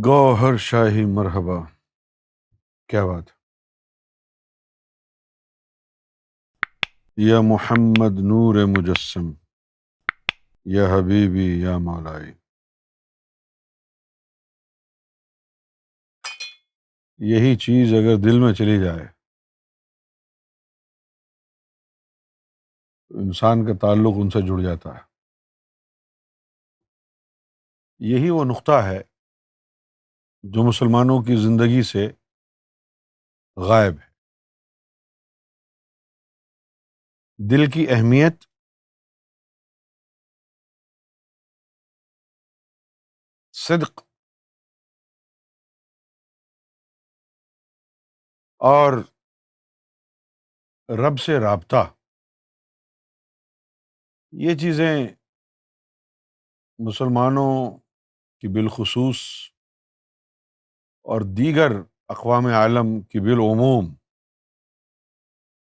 گوہر شاہی مرحبا، کیا بات؟ یا محمد نور مجسم، یا حبیبی یا مولائی. یہی چیز اگر دل میں چلی جائے تو انسان کا تعلق ان سے جڑ جاتا ہے. یہی وہ نقطہ ہے جو مسلمانوں کی زندگی سے غائب ہے. دل کی اہمیت صدق اور رب سے رابطہ، یہ چیزیں مسلمانوں کی بالخصوص اور دیگر اقوام عالم کی بالعموم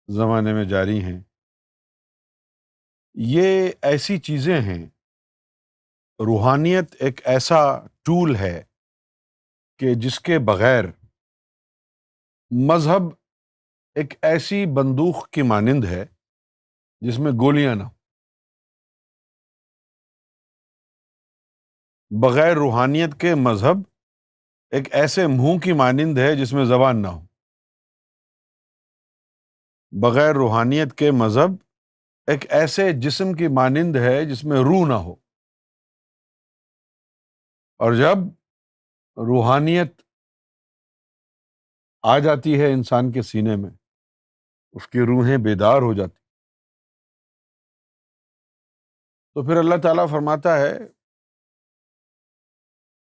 زمانے میں جاری ہیں. یہ ایسی چیزیں ہیں، روحانیت ایک ایسا ٹول ہے کہ جس کے بغیر مذہب ایک ایسی بندوق کی مانند ہے جس میں گولیاں نہ ہوں. بغیر روحانیت کے مذہب ایک ایسے منہ کی مانند ہے جس میں زبان نہ ہو. بغیر روحانیت کے مذہب ایک ایسے جسم کی مانند ہے جس میں روح نہ ہو. اور جب روحانیت آ جاتی ہے انسان کے سینے میں، اس کی روحیں بیدار ہو جاتی، تو پھر اللہ تعالیٰ فرماتا ہے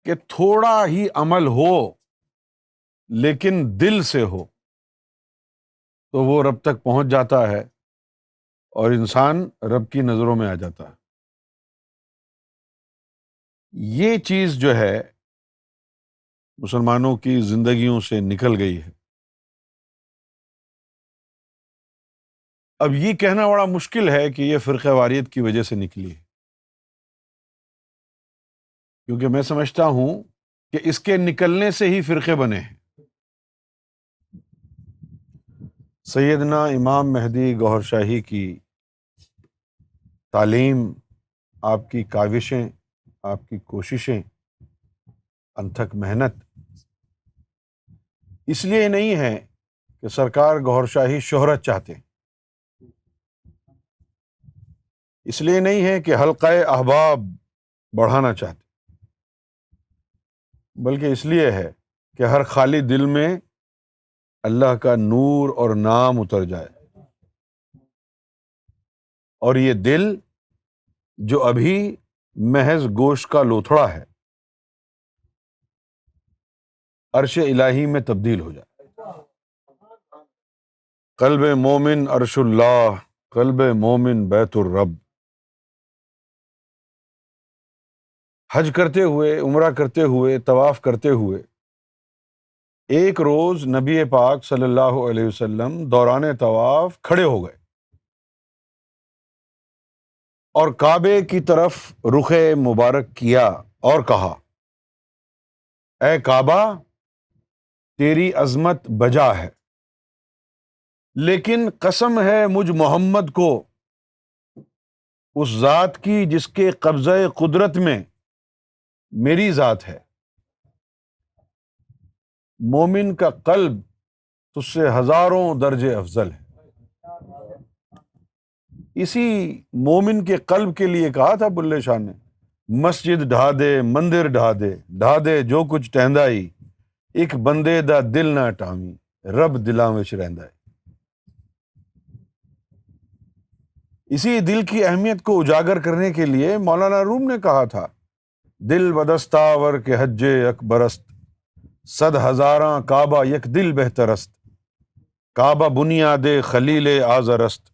کہ تھوڑا ہی عمل ہو لیکن دل سے ہو تو وہ رب تک پہنچ جاتا ہے اور انسان رب کی نظروں میں آ جاتا ہے. یہ چیز جو ہے مسلمانوں کی زندگیوں سے نکل گئی ہے. اب یہ کہنا بڑا مشکل ہے کہ یہ فرقہ واریت کی وجہ سے نکلی ہے، کیونکہ میں سمجھتا ہوں کہ اس کے نکلنے سے ہی فرقے بنے ہیں. سیدنا امام مہدی گوہر شاہی کی تعلیم، آپ کی کاوشیں، آپ کی کوششیں، انتھک محنت اس لیے نہیں ہے کہ سرکار گوہر شاہی شہرت چاہتے ہیں، اس لیے نہیں ہے کہ حلقہ احباب بڑھانا چاہتے، بلکہ اس لیے ہے کہ ہر خالی دل میں اللہ کا نور اور نام اتر جائے. اور یہ دل جو ابھی محض گوشت کا لوتھڑا ہے، عرش الہی میں تبدیل ہو جائے. قلب مومن عرش اللہ، قلب مومن بیت الرب. حج کرتے ہوئے، عمرہ کرتے ہوئے، طواف کرتے ہوئے ایک روز نبی پاک صلی اللہ علیہ وسلم دوران طواف کھڑے ہو گئے اور کعبے کی طرف رخ مبارک کیا اور کہا، اے کعبہ، تیری عظمت بجا ہے، لیکن قسم ہے مجھ محمد کو اس ذات کی جس کے قبضہ قدرت میں میری ذات ہے. مومن کا قلب تجھ سے ہزاروں درجے افضل ہے. اسی مومن کے قلب کے لیے کہا تھا بلے شاہ نے، مسجد ڈھا دے مندر ڈھا دے جو کچھ ٹہندائی، ایک بندے دا دل نہ ٹامی، رب دلاں وچ رہندا ہے. اسی دل کی اہمیت کو اجاگر کرنے کے لیے مولانا روم نے کہا تھا، دل بدستاور کے حج اکبرست، صد ہزاراں کعبہ یک دل بہترست، کعبہ بنیاد خلیل آزرست،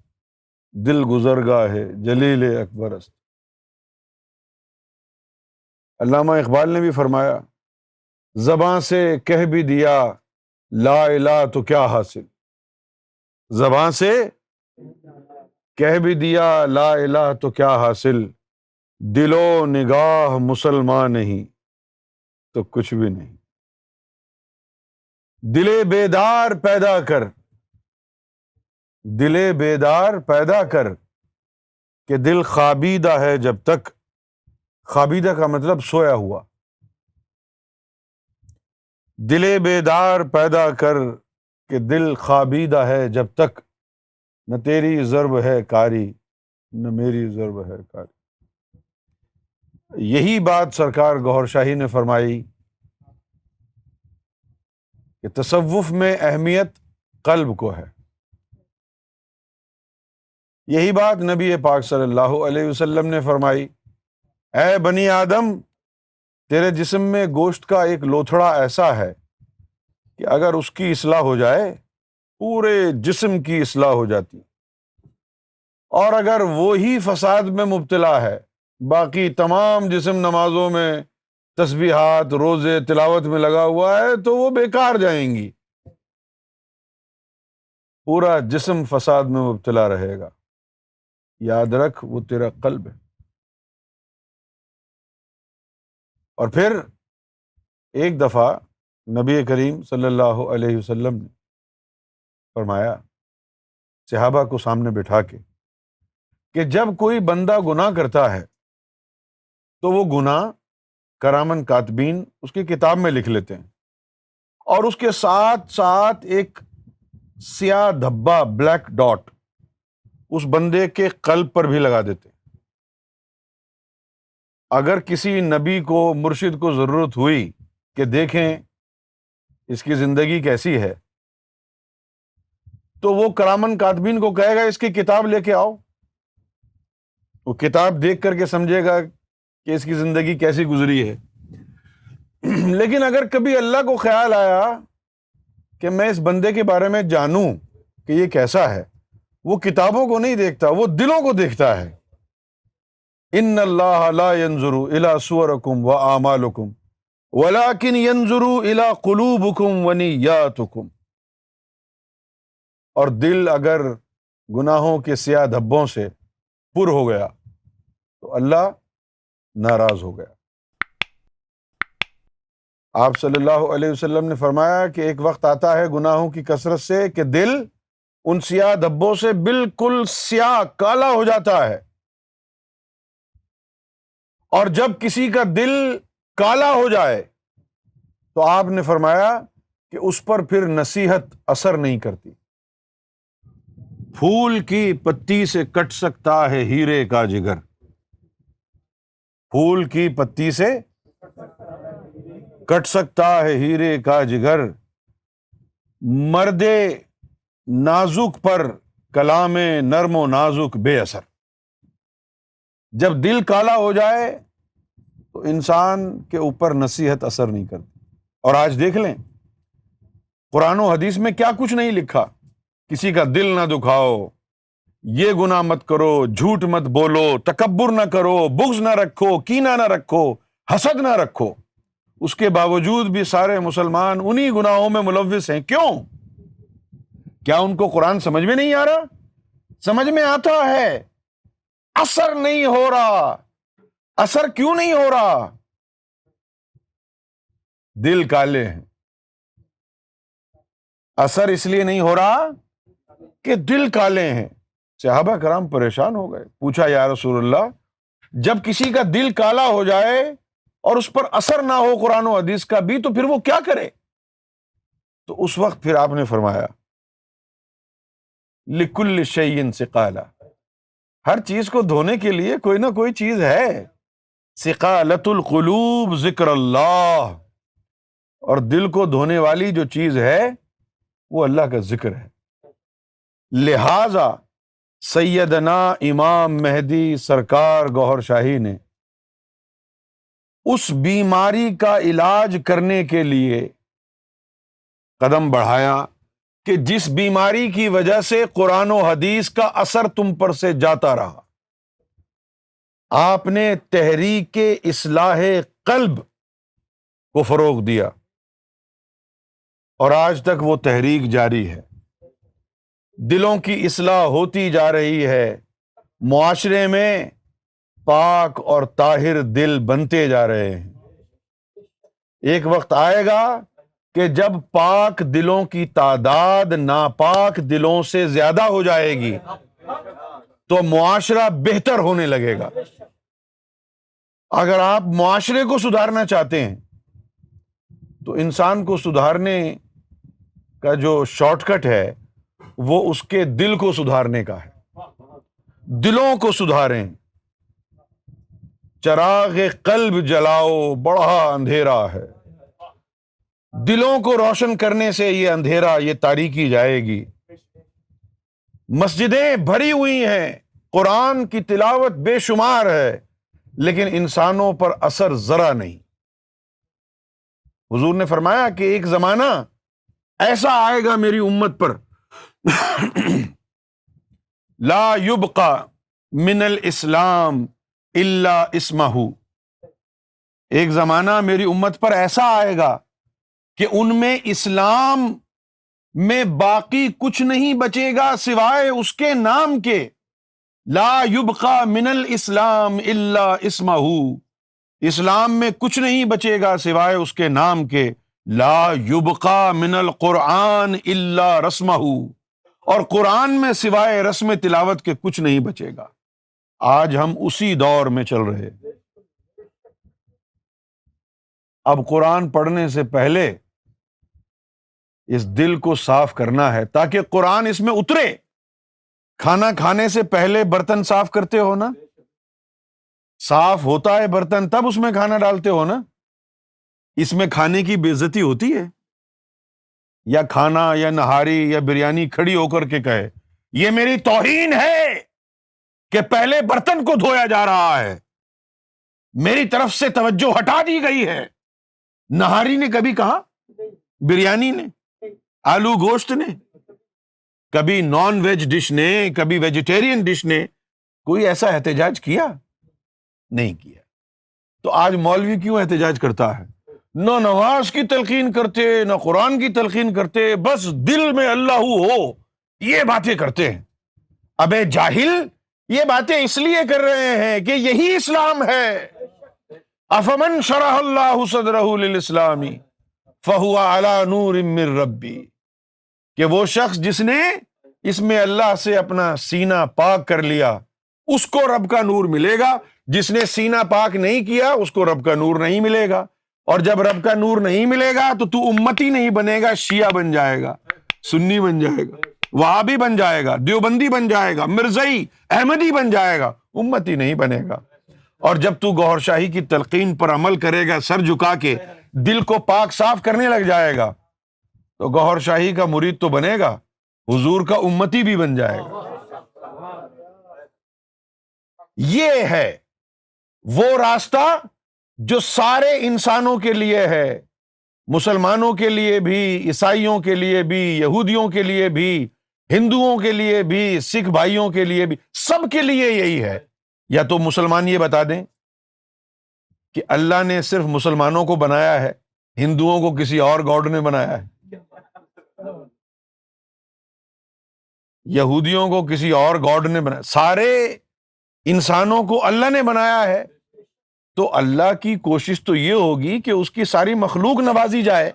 دل گزرگاہ ہے جلیل اکبرست. علامہ اقبال نے بھی فرمایا، زباں سے کہہ بھی دیا لا الہ تو کیا حاصل، زباں سے کہہ بھی دیا لا الہ تو کیا حاصل، دل و نگاہ مسلمان نہیں، تو کچھ بھی نہیں۔ دل بیدار پیدا کر، دل بیدار پیدا کر کہ دل خوابیدہ ہے جب تک۔ خوابیدہ کا مطلب سویا ہوا۔ دل بیدار پیدا کر کہ دل خوابیدہ ہے جب تک، نہ تیری ضرب ہے کاری نہ میری ضرب ہے کاری۔ یہی بات سرکار گوھر شاہی نے فرمائی کہ تصوف میں اہمیت قلب کو ہے۔ یہی بات نبی پاک صلی اللہ علیہ وسلم نے فرمائی، اے بنی آدم، تیرے جسم میں گوشت کا ایک لوتھڑا ایسا ہے کہ اگر اس کی اصلاح ہو جائے پورے جسم کی اصلاح ہو جاتی، اور اگر وہی فساد میں مبتلا ہے باقی تمام جسم نمازوں میں تسبیحات روزے تلاوت میں لگا ہوا ہے تو وہ بیکار جائیں گی، پورا جسم فساد میں مبتلا رہے گا۔ یاد رکھ وہ تیرا قلب ہے۔ اور پھر ایک دفعہ نبی کریم صلی اللہ علیہ وسلم نے فرمایا صحابہ کو سامنے بٹھا کے کہ جب کوئی بندہ گناہ کرتا ہے تو وہ گناہ کرامن کاتبین اس کی کتاب میں لکھ لیتے ہیں، اور اس کے ساتھ ساتھ ایک سیاہ دھبا بلیک ڈاٹ اس بندے کے قلب پر بھی لگا دیتے ہیں۔ اگر کسی نبی کو مرشد کو ضرورت ہوئی کہ دیکھیں اس کی زندگی کیسی ہے تو وہ کرامن کاتبین کو کہے گا اس کی کتاب لے کے آؤ، وہ کتاب دیکھ کر کے سمجھے گا کہ اس کی زندگی کیسی گزری ہے۔ لیکن اگر کبھی اللہ کو خیال آیا کہ میں اس بندے کے بارے میں جانوں کہ یہ کیسا ہے، وہ کتابوں کو نہیں دیکھتا، وہ دلوں کو دیکھتا ہے۔ ان اللہ لا ينظر الى صورکم واعمالکم ولکن ينظر الى قلوبکم ونیاتکم۔ اور دل اگر گناہوں کے سیاہ دھبوں سے پر ہو گیا تو اللہ ناراض ہو گیا۔ آپ صلی اللہ علیہ وسلم نے فرمایا کہ ایک وقت آتا ہے گناہوں کی کثرت سے کہ دل ان سیاہ دھبوں سے بالکل سیاہ کالا ہو جاتا ہے، اور جب کسی کا دل کالا ہو جائے تو آپ نے فرمایا کہ اس پر پھر نصیحت اثر نہیں کرتی۔ پھول کی پتی سے کٹ سکتا ہے ہیرے کا جگر، پھول کی پتی سے کٹ سکتا ہے ہیرے کا جگر، مرد نازک پر کلام نرم و نازک بے اثر۔ جب دل کالا ہو جائے تو انسان کے اوپر نصیحت اثر نہیں کرتی۔ اور آج دیکھ لیں قرآن و حدیث میں کیا کچھ نہیں لکھا، کسی کا دل نہ دکھاؤ، یہ گناہ مت کرو، جھوٹ مت بولو، تکبر نہ کرو، بغض نہ رکھو، کینہ نہ رکھو، حسد نہ رکھو۔ اس کے باوجود بھی سارے مسلمان انہی گناہوں میں ملوث ہیں۔ کیوں؟ کیا ان کو قرآن سمجھ میں نہیں آ رہا؟ سمجھ میں آتا ہے، اثر نہیں ہو رہا۔ اثر کیوں نہیں ہو رہا؟ دل کالے ہیں۔ اثر اس لیے نہیں ہو رہا کہ دل کالے ہیں۔ صحابہ کرام پریشان ہو گئے، پوچھا یا رسول اللہ جب کسی کا دل کالا ہو جائے اور اس پر اثر نہ ہو قرآن و حدیث کا بھی تو پھر وہ کیا کرے؟ تو اس وقت پھر آپ نے فرمایا لِكُلِّ شَيْءٍ ثِقَالَةٌ، ہر چیز کو دھونے کے لیے کوئی نہ کوئی چیز ہے۔ ثقالۃ القلوب ذکر اللہ، اور دل کو دھونے والی جو چیز ہے وہ اللہ کا ذکر ہے۔ لہذا سیدنا امام مہدی سرکار گوھر شاہی نے اس بیماری کا علاج کرنے کے لیے قدم بڑھایا کہ جس بیماری کی وجہ سے قرآن و حدیث کا اثر تم پر سے جاتا رہا، آپ نے تحریک اصلاح قلب کو فروغ دیا، اور آج تک وہ تحریک جاری ہے۔ دلوں کی اصلاح ہوتی جا رہی ہے، معاشرے میں پاک اور طاہر دل بنتے جا رہے ہیں۔ ایک وقت آئے گا کہ جب پاک دلوں کی تعداد ناپاک دلوں سے زیادہ ہو جائے گی تو معاشرہ بہتر ہونے لگے گا۔ اگر آپ معاشرے کو سدھارنا چاہتے ہیں تو انسان کو سدھارنے کا جو شارٹ کٹ ہے وہ اس کے دل کو سدھارنے کا ہے۔ دلوں کو سدھاریں۔ چراغ قلب جلاؤ، بڑا اندھیرا ہے۔ دلوں کو روشن کرنے سے یہ اندھیرا، یہ تاریکی جائے گی۔ مسجدیں بھری ہوئی ہیں، قرآن کی تلاوت بے شمار ہے، لیکن انسانوں پر اثر ذرا نہیں۔ حضور نے فرمایا کہ ایک زمانہ ایسا آئے گا میری امت پر لا یبقى من الاسلام الا اسمہ۔ ایک زمانہ میری امت پر ایسا آئے گا کہ ان میں اسلام میں باقی کچھ نہیں بچے گا سوائے اس کے نام کے۔ لا یبقى من الاسلام الا اسمہ، اسلام میں کچھ نہیں بچے گا سوائے اس کے نام کے۔ لا یبقى من القرآن الا رسمہ، اور قرآن میں سوائے رسم تلاوت کے کچھ نہیں بچے گا۔ آج ہم اسی دور میں چل رہے۔ اب قرآن پڑھنے سے پہلے اس دل کو صاف کرنا ہے تاکہ قرآن اس میں اترے۔ کھانا کھانے سے پہلے برتن صاف کرتے ہو نا، صاف ہوتا ہے برتن تب اس میں کھانا ڈالتے ہو نا۔ اس میں کھانے کی بے عزتی ہوتی ہے؟ یا کھانا یا نہاری یا بریانی کھڑی ہو کر کے کہے یہ میری توہین ہے کہ پہلے برتن کو دھویا جا رہا ہے، میری طرف سے توجہ ہٹا دی گئی ہے۔ نہاری نے کبھی کہا؟ بریانی نے؟ آلو گوشت نے؟ کبھی نان ویج ڈش نے، کبھی ویجیٹیرین ڈش نے کوئی ایسا احتجاج کیا؟ نہیں کیا۔ تو آج مولوی کیوں احتجاج کرتا ہے؟ نہ نماز کی تلقین کرتے، نہ قرآن کی تلقین کرتے، بس دل میں اللہ ہو یہ باتیں کرتے ہیں۔ ابے جاہل، یہ باتیں اس لیے کر رہے ہیں کہ یہی اسلام ہے۔ افمن شرح اللہ صدرہ للاسلام فہو علی نور من ربی، کہ وہ شخص جس نے اس میں اللہ سے اپنا سینہ پاک کر لیا اس کو رب کا نور ملے گا، جس نے سینہ پاک نہیں کیا اس کو رب کا نور نہیں ملے گا۔ اور جب رب کا نور نہیں ملے گا تو امتی نہیں بنے گا، شیعہ بن جائے گا، سنی بن جائے گا، وہابی بن جائے گا، دیوبندی بن جائے گا، مرزائی احمدی بن جائے گا، امتی نہیں بنے گا۔ اور جب تو گوھر شاہی کی تلقین پر عمل کرے گا، سر جھکا کے دل کو پاک صاف کرنے لگ جائے گا، تو گوھر شاہی کا مرید تو بنے گا، حضور کا امتی بھی بن جائے گا۔ یہ ہے وہ راستہ جو سارے انسانوں کے لیے ہے، مسلمانوں کے لیے بھی، عیسائیوں کے لیے بھی، یہودیوں کے لیے بھی، ہندوؤں کے لیے بھی، سکھ بھائیوں کے لیے بھی، سب کے لیے یہی ہے۔ یا تو مسلمان یہ بتا دیں کہ اللہ نے صرف مسلمانوں کو بنایا ہے، ہندوؤں کو کسی اور گاڈ نے بنایا ہے، یہودیوں کو کسی اور گاڈ نے بنایا، سارے انسانوں کو اللہ نے بنایا ہے۔ تو اللہ کی کوشش تو یہ ہوگی کہ اس کی ساری مخلوق نوازی جائے۔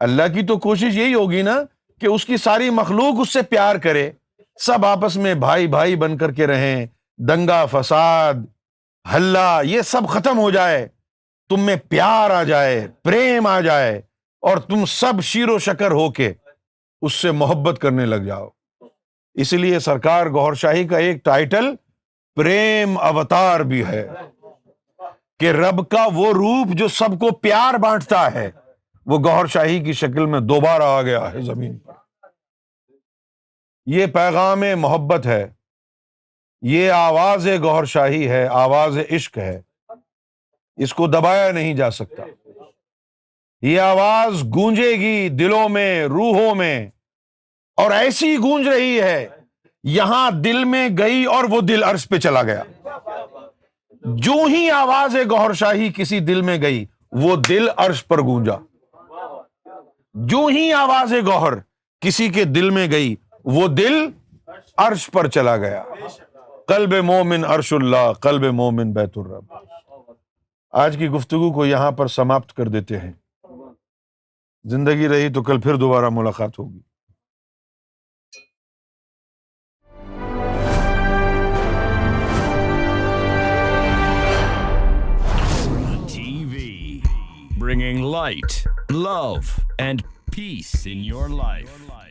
اللہ کی تو کوشش یہی ہوگی نا کہ اس کی ساری مخلوق اس سے پیار کرے، سب آپس میں بھائی بھائی بن کر کے رہیں، دنگا فساد ہلہ یہ سب ختم ہو جائے، تم میں پیار آ جائے، پریم آ جائے، اور تم سب شیر و شکر ہو کے اس سے محبت کرنے لگ جاؤ۔ اس لیے سرکار گوھر شاہی کا ایک ٹائٹل پریم اوتار بھی ہے کہ رب کا وہ روپ جو سب کو پیار بانٹتا ہے وہ گوھر شاہی کی شکل میں دوبارہ آ گیا ہے زمین پر۔ یہ پیغام محبت ہے، یہ آواز گوھر شاہی ہے، آواز عشق ہے، اس کو دبایا نہیں جا سکتا۔ یہ آواز گونجے گی دلوں میں، روحوں میں، اور ایسی گونج رہی ہے یہاں دل میں گئی اور وہ دل عرش پہ چلا گیا۔ جو ہی آواز گوھر شاہی کسی دل میں گئی وہ دل عرش پر گونجا، جو ہی آواز گوھر کسی کے دل میں گئی وہ دل عرش پر چلا گیا۔ قلب مومن عرش اللہ، قلب مومن بیت الرب۔ آج کی گفتگو کو یہاں پر سماپت کر دیتے ہیں. زندگی رہی تو کل پھر دوبارہ ملاقات ہوگی. TV, bringing light, love, and peace in your life.